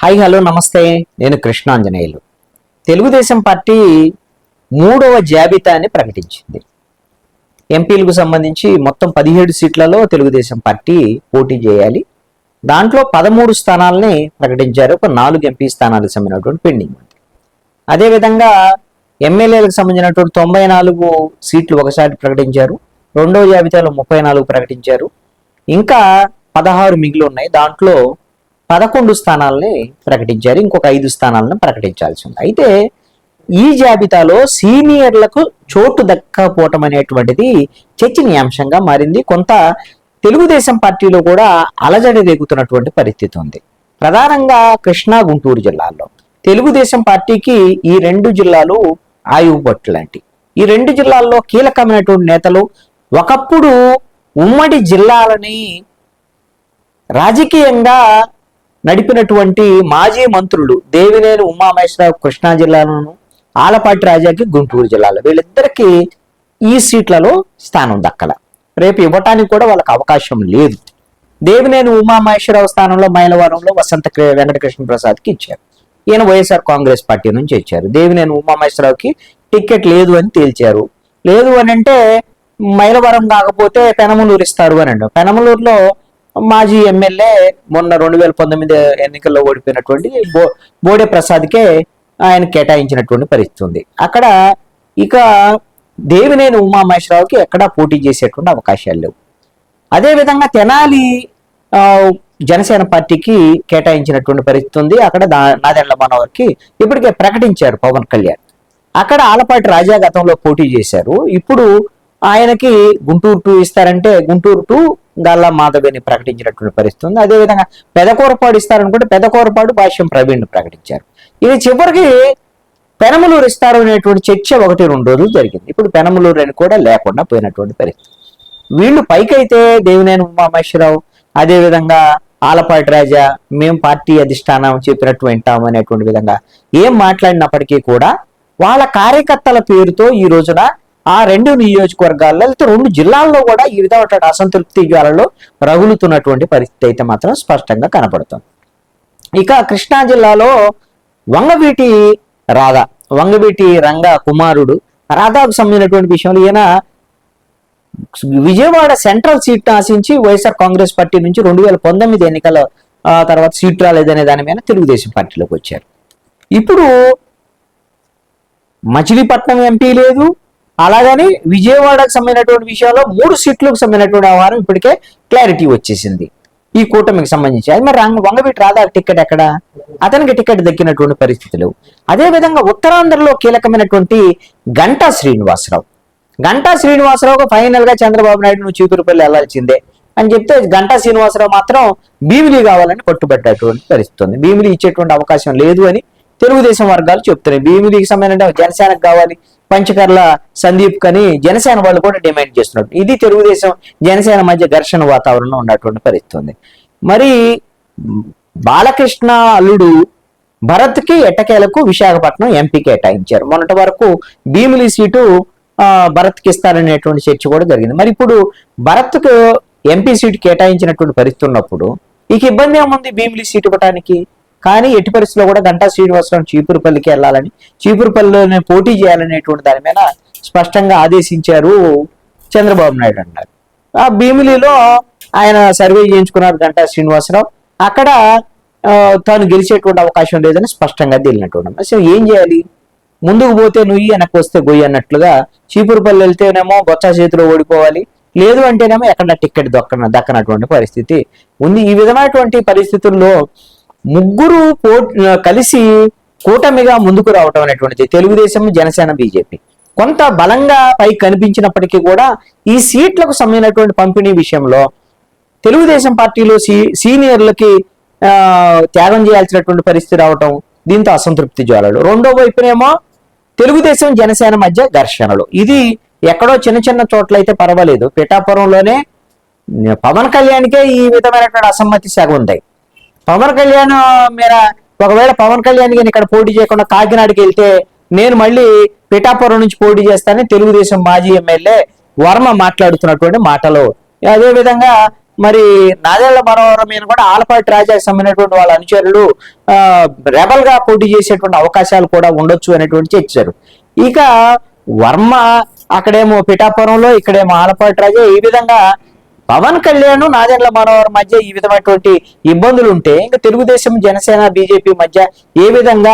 Hi hello నమస్తే. నేను Krishnanjaneyulu. Telugu Desam party 3వ జాబితాని ప్రకటించింది. ఎంపీలకు సంబంధించి మొత్తం 17 సీట్లలో తెలుగుదేశం పార్టీ పోటీ చేయాలి. దాంట్లో 13 స్థానాలని ప్రకటించారు. ఒక 4 ఎంపీ స్థానాలకు సంబంధించినటువంటి పెండింగ్ ఉంది. అదేవిధంగా ఎమ్మెల్యేలకు సంబంధించినటువంటి 94 సీట్లు ఒకసారి ప్రకటించారు. రెండవ జాబితాలో 34 ప్రకటించారు. ఇంకా 16 మిగిలి ఉన్నాయి. దాంట్లో 11 స్థానాలని ప్రకటించారు. ఇంకొక 5 స్థానాలను ప్రకటించాల్సి ఉంది. అయితే ఈ జాబితాలో సీనియర్లకు చోటు దక్కపోవటం అనేటువంటిది చర్చనీయాంశంగా మారింది. కొంత తెలుగుదేశం పార్టీలో కూడా అలజడి రేగుతున్నటువంటి పరిస్థితి ఉంది. ప్రధానంగా కృష్ణా, గుంటూరు జిల్లాల్లో తెలుగుదేశం పార్టీకి ఈ 2 జిల్లాలు ఆయువుపట్టు లాంటి. ఈ 2 జిల్లాల్లో కీలకమైనటువంటి నేతలు ఒకప్పుడు ఉమ్మడి జిల్లాలని రాజకీయంగా నడిపినటువంటి మాజీ మంత్రులు దేవినేని ఉమామహేశ్వరరావు కృష్ణా జిల్లాలోను, ఆలపాటి రాజాకి గుంటూరు జిల్లాలో, వీళ్ళిద్దరికీ ఈ సీట్లలో స్థానం దక్కల. రేపు ఇవ్వటానికి కూడా వాళ్ళకి అవకాశం లేదు. దేవినేని ఉమామహేశ్వరరావు స్థానంలో మైలవరంలో వసంత వెంకటకృష్ణ ప్రసాద్కి ఇచ్చారు. ఈయన వైఎస్ఆర్ కాంగ్రెస్ పార్టీ నుంచి ఇచ్చారు. దేవినేని ఉమామహేశ్వరరావుకి టికెట్ లేదు అని తేల్చారు. లేదు అని అంటే మైలవరం కాకపోతే పెనమలూరు ఇస్తారు అని అంటారు. పెనమలూరులో మాజీ ఎమ్మెల్యే మొన్న 2019 ఎన్నికల్లో ఓడిపోయినటువంటి బోడే ప్రసాద్కే ఆయన కేటాయించినటువంటి పరిస్థితి ఉంది. అక్కడ ఇక దేవినేని ఉమామహేశ్వరరావుకి ఎక్కడా పోటీ చేసేటువంటి అవకాశాలు లేవు. అదేవిధంగా తెనాలి జనసేన పార్టీకి కేటాయించినటువంటి పరిస్థితి ఉంది. అక్కడ నాదెండ్ల మనోహర్కి ఇప్పటికే ప్రకటించారు పవన్ కళ్యాణ్. అక్కడ ఆలపాటి రాజా గతంలో పోటీ చేశారు. ఇప్పుడు ఆయనకి గుంటూరు 2 ఇస్తారంటే గుంటూరు 2 గల్లా మాధవిని ప్రకటించినటువంటి పరిస్థితి ఉంది. అదేవిధంగా పెదకూరపాడు ఇస్తారనుకుంటే పెదకూరపాడు భాష్యం ప్రవీణ్ ప్రకటించారు. ఇది చివరికి పెనమలూరు ఇస్తారు అనేటువంటి చర్చ 1-2 రోజులు జరిగింది. ఇప్పుడు పెనమలూరు అని కూడా లేకుండా పోయినటువంటి పరిస్థితి. వీళ్ళు పైకైతే దేవినేని ఉమామహేశ్వరరావు, అదేవిధంగా ఆలపాటి రాజా మేము పార్టీ అధిష్టానం చెప్పినట్టు వింటాము అనేటువంటి విధంగా ఏం మాట్లాడినప్పటికీ కూడా వాళ్ళ కార్యకర్తల పేరుతో ఈ రోజున ఆ 2 నియోజకవర్గాల్లో, లేకపోతే 2 జిల్లాల్లో కూడా ఈ విధమైన అసంతృప్తి జ్వాలలో రగులుతున్నటువంటి పరిస్థితి అయితే మాత్రం స్పష్టంగా కనపడుతుంది. ఇక కృష్ణా జిల్లాలో వంగవీటి రంగ కుమారుడు రాధాకు సంబంధించినటువంటి విషయంలో ఈయన విజయవాడ సెంట్రల్ సీట్ ఆశించి వైఎస్ఆర్ కాంగ్రెస్ పార్టీ నుంచి 2019 ఎన్నికల తర్వాత సీట్ రాలేదనే దాని మీద తెలుగుదేశం పార్టీలోకి వచ్చారు. ఇప్పుడు మచిలీపట్నం ఎంపీ లేదు, అలాగని విజయవాడకు సంబంధించినటువంటి విషయాల్లో 3 సీట్లకు సంబంధించినటువంటి వ్యవహారం ఇప్పటికే క్లారిటీ వచ్చేసింది ఈ కూటమికి సంబంధించి. అది మరి వంగవీటి రాధా టికెట్ ఎక్కడ? అతనికి టికెట్ దక్కినటువంటి పరిస్థితులు. అదేవిధంగా ఉత్తరాంధ్రలో కీలకమైనటువంటి గంటా శ్రీనివాసరావుకు ఫైనల్ గా చంద్రబాబు నాయుడు నువ్వు చీపురుపల్లి వెళ్లాల్సిందే అని చెప్తే గంటా శ్రీనివాసరావు మాత్రం భీమిలి కావాలని పట్టుబట్టేటువంటి పరిస్థితి ఉంది. భీమిలి ఇచ్చేటువంటి అవకాశం లేదు అని తెలుగుదేశం వర్గాలు చెప్తున్నాయి. భీమిలికి సంబంధించిన జనసేనకు కావాలి, పంచకర్ల సందీప్ కని జనసేన వాళ్ళు కూడా డిమాండ్ చేస్తున్నారు. ఇది తెలుగుదేశం జనసేన మధ్య ఘర్షణ వాతావరణం ఉన్నటువంటి పరిస్థితి ఉంది. మరి బాలకృష్ణ అల్లుడు భరత్కి ఎట్టకేలకు విశాఖపట్నం ఎంపీ కేటాయించారు. మొన్నటి వరకు భీమిలి సీటు భరత్కి ఇస్తారనేటువంటి చర్చ కూడా జరిగింది. మరి ఇప్పుడు భరత్కు ఎంపీ సీటు కేటాయించినటువంటి పరిస్థితి ఉన్నప్పుడు ఇక ఇబ్బంది ఏముంది భీమిలి సీటు ఇవ్వడానికి? కానీ ఎట్టి పరిస్థితుల్లో కూడా గంటా శ్రీనివాసరావు చీపురుపల్లికి వెళ్ళాలని, చీపురుపల్లిలోనే పోటీ చేయాలనేటువంటి దాని మీద స్పష్టంగా ఆదేశించారు చంద్రబాబు నాయుడు అన్నారు. ఆ భీమిలిలో ఆయన సర్వే చేయించుకున్నారు గంటా శ్రీనివాసరావు. అక్కడ తాను గెలిచేటువంటి అవకాశం లేదని స్పష్టంగా తేలినటువంటి. అసలు ఏం చేయాలి? ముందుకు పోతే నుయ్యి, వెనక్కి వస్తే గొయ్యి అన్నట్లుగా చీపురుపల్లి వెళ్తేనేమో బొత్స చేతిలో ఓడిపోవాలి, లేదు అంటేనేమో ఎక్కడ టికెట్ దక్కనటువంటి పరిస్థితి ఉంది. ఈ విధమైనటువంటి పరిస్థితుల్లో ముగ్గురు కలిసి కూటమిగా ముందుకు రావటం అనేటువంటిది తెలుగుదేశం, జనసేన, బీజేపీ కొంత బలంగా పై కనిపించినప్పటికీ కూడా ఈ సీట్లకు సంబంధించినటువంటి పంపిణీ విషయంలో తెలుగుదేశం పార్టీలో సీనియర్లకి త్యాగం చేయాల్సినటువంటి పరిస్థితి రావటం, దీంతో అసంతృప్తి జ్వాలలు. రెండో వైపునేమో తెలుగుదేశం, జనసేన మధ్య ఘర్షణలు. ఇది ఎక్కడో చిన్న చోట్ల అయితే పర్వాలేదు. పిఠాపురంలోనే పవన్ కళ్యాణ్కే ఈ విధమైనటువంటి అసమ్మతి సగం ఉంది. పవన్ కళ్యాణ్ మీద ఒకవేళ పవన్ కళ్యాణ్ గారిని ఇక్కడ పోటీ చేయకుండా కాకినాడకి వెళ్తే నేను మళ్ళీ పిఠాపురం నుంచి పోటీ చేస్తానని తెలుగుదేశం మాజీ ఎమ్మెల్యే వర్మ మాట్లాడుతున్నటువంటి మాటలు. అదేవిధంగా మరి నాదెళ్ల మనోహరం మీద కూడా ఆలపాటి రాజాకి సంబంధించినటువంటి వాళ్ళ అనుచరులు రెబల్ గా పోటీ చేసేటువంటి అవకాశాలు కూడా ఉండొచ్చు అనేటువంటి చర్చారు. ఇక వర్మ అక్కడేమో పిఠాపురంలో, ఇక్కడేమో ఆలపాటి రాజా, ఈ విధంగా పవన్ కళ్యాణ్ నాదెండ్ల మనోహర్ మధ్య ఈ విధమైనటువంటి ఇబ్బందులు ఉంటే ఇంకా తెలుగుదేశం జనసేన బీజేపీ మధ్య ఏ విధంగా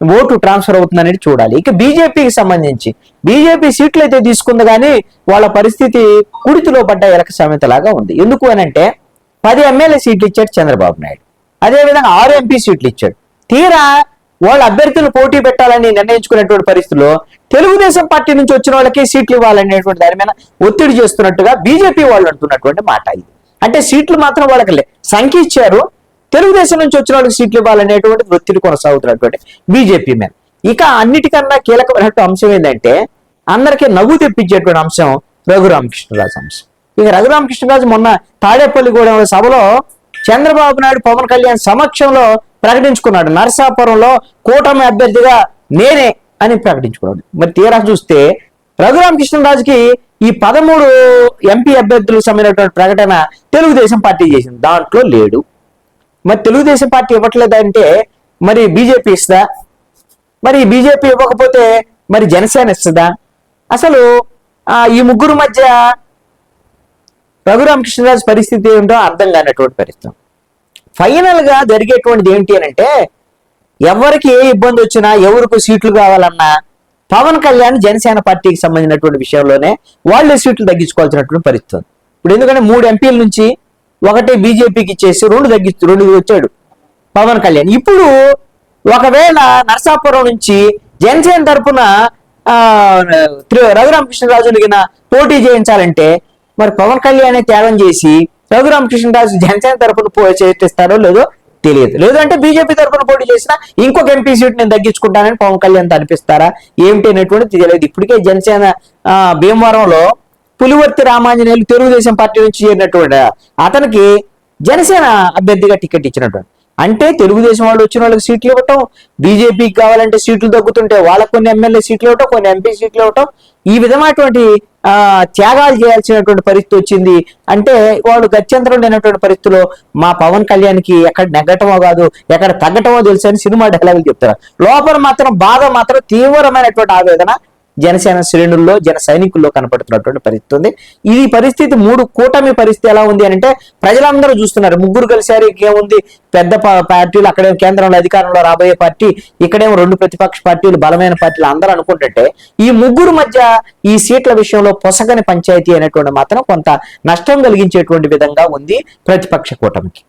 ఓటు ట్రాన్స్ఫర్ అవుతుందనేది చూడాలి. ఇక బీజేపీకి సంబంధించి బీజేపీ సీట్లు అయితే తీసుకుంది కానీ వాళ్ళ పరిస్థితి కుడితిలో పడ్డ ఎలక సామెతలాగా ఉంది. ఎందుకు అనంటే 10 ఎమ్మెల్యే సీట్లు ఇచ్చాడు చంద్రబాబు నాయుడు, అదేవిధంగా 6 ఎంపీ సీట్లు ఇచ్చాడు. తీరా వాళ్ళ అభ్యర్థులు పోటీ పెట్టాలని నిర్ణయించుకునేటువంటి పరిస్థితుల్లో తెలుగుదేశం పార్టీ నుంచి వచ్చిన వాళ్ళకి సీట్లు ఇవ్వాలనేటువంటి దాని మీద ఒత్తిడి చేస్తున్నట్టుగా బీజేపీ వాళ్ళు అంటున్నటువంటి మాట ఇది. అంటే సీట్లు మాత్రం వాళ్ళకి సంఖ్య ఇచ్చారు, తెలుగుదేశం నుంచి వచ్చిన వాళ్ళకి సీట్లు ఇవ్వాలనేటువంటి ఒత్తిడి కొనసాగుతున్నటువంటి బీజేపీ మీద. ఇక అన్నిటికన్నా కీలకమైనటువంటి అంశం ఏంటంటే అందరికీ నవ్వు తెప్పించేటువంటి అంశం రఘురామకృష్ణరాజు అంశం. ఇక రఘురామకృష్ణరాజు మొన్న తాడేపల్లిగూడెం సభలో చంద్రబాబు నాయుడు పవన్ కళ్యాణ్ సమక్షంలో ప్రకటించుకున్నాడు, నరసాపురంలో కూటమి అభ్యర్థిగా నేనే అని ప్రకటించుకున్నాడు. మరి తీరా చూస్తే రఘురామకృష్ణరాజుకి ఈ 13 ఎంపీ అభ్యర్థులకు సంబంధించినటువంటి ప్రకటన తెలుగుదేశం పార్టీ చేసింది, దాంట్లో లేడు. మరి తెలుగుదేశం పార్టీ ఇవ్వట్లేదంటే మరి బీజేపీ ఇస్తుందా? మరి బీజేపీ ఇవ్వకపోతే మరి జనసేన ఇస్తుందా? అసలు ఈ ముగ్గురు మధ్య రఘురామకృష్ణరాజు పరిస్థితి ఏంటో అర్థం కానటువంటి పరిస్థితి. ఫైనల్ గా జరిగేటువంటిది ఏంటి అని అంటే ఎవరికి ఏ ఇబ్బంది వచ్చినా, ఎవరికి సీట్లు కావాలన్నా పవన్ కళ్యాణ్ జనసేన పార్టీకి సంబంధించినటువంటి విషయంలోనే వాళ్ళే సీట్లు తగ్గించుకోవాల్సినటువంటి పరిస్థితి. ఇప్పుడు ఎందుకంటే 3 ఎంపీల నుంచి 1 బీజేపీకి ఇచ్చేసి 2 వచ్చాడు పవన్ కళ్యాణ్. ఇప్పుడు ఒకవేళ నరసాపురం నుంచి జనసేన తరఫున రఘురామకృష్ణరాజుని పోటీ చేయించాలంటే మరి పవన్ కళ్యాణ్ త్యాగం చేసి రఘురామకృష్ణరాజు జనసేన తరఫున చేస్తారో లేదో తెలియదు. లేదంటే బీజేపీ తరఫున పోటీ చేసినా ఇంకొక ఎంపీ సీట్ నేను తగ్గించుకుంటానని పవన్ కళ్యాణ్ అనిపిస్తారా ఏమిటి అనేటువంటిది తెలియదు. ఇప్పటికే జనసేన భీమవరంలో పులివర్తి రామాంజనేయులు తెలుగుదేశం పార్టీ నుంచి చేరినటువంటి అతనికి జనసేన అభ్యర్థిగా టికెట్ ఇచ్చినటువంటి, అంటే తెలుగుదేశం వాళ్ళు వచ్చిన వాళ్ళకి సీట్లు ఇవ్వటం, బీజేపీకి కావాలంటే సీట్లు తగ్గుతుంటే వాళ్ళకు కొన్ని ఎమ్మెల్యే సీట్లు ఇవ్వటం, కొన్ని ఎంపీ సీట్లు ఇవ్వటం, ఈ విధమైనటువంటి త్యాగాలు చేయాల్సినటువంటి పరిస్థితి వచ్చింది. అంటే వాళ్ళు గత్యంతరం లేనటువంటి పరిస్థితిలో మా పవన్ కళ్యాణ్కి ఎక్కడ నెగ్గటమో కాదు ఎక్కడ తగ్గటమో తెలుసు అని సినిమా డైలాగులు చెప్తారు. లోపల మాత్రం బాధ మాత్రం తీవ్రమైనటువంటి ఆవేదన జనసేన శ్రేణుల్లో జన సైనికుల్లో కనపడుతున్నటువంటి పరిస్థితి ఉంది. ఈ పరిస్థితి 3 కూటమి పరిస్థితి ఎలా ఉంది అంటే ప్రజలందరూ చూస్తున్నారు. ముగ్గురు కలిసారు, ఏముంది పెద్ద పార్టీలు, అక్కడేమో కేంద్రంలో అధికారంలో రాబోయే పార్టీ, ఇక్కడేమో 2 ప్రతిపక్ష పార్టీలు, బలమైన పార్టీలు అందరూ అనుకుంటుంటే ఈ ముగ్గురు మధ్య ఈ సీట్ల విషయంలో పొసగని పంచాయతీ అనేటువంటి మాత్రం కొంత నష్టం కలిగించేటువంటి విధంగా ఉంది ప్రతిపక్ష కూటమికి.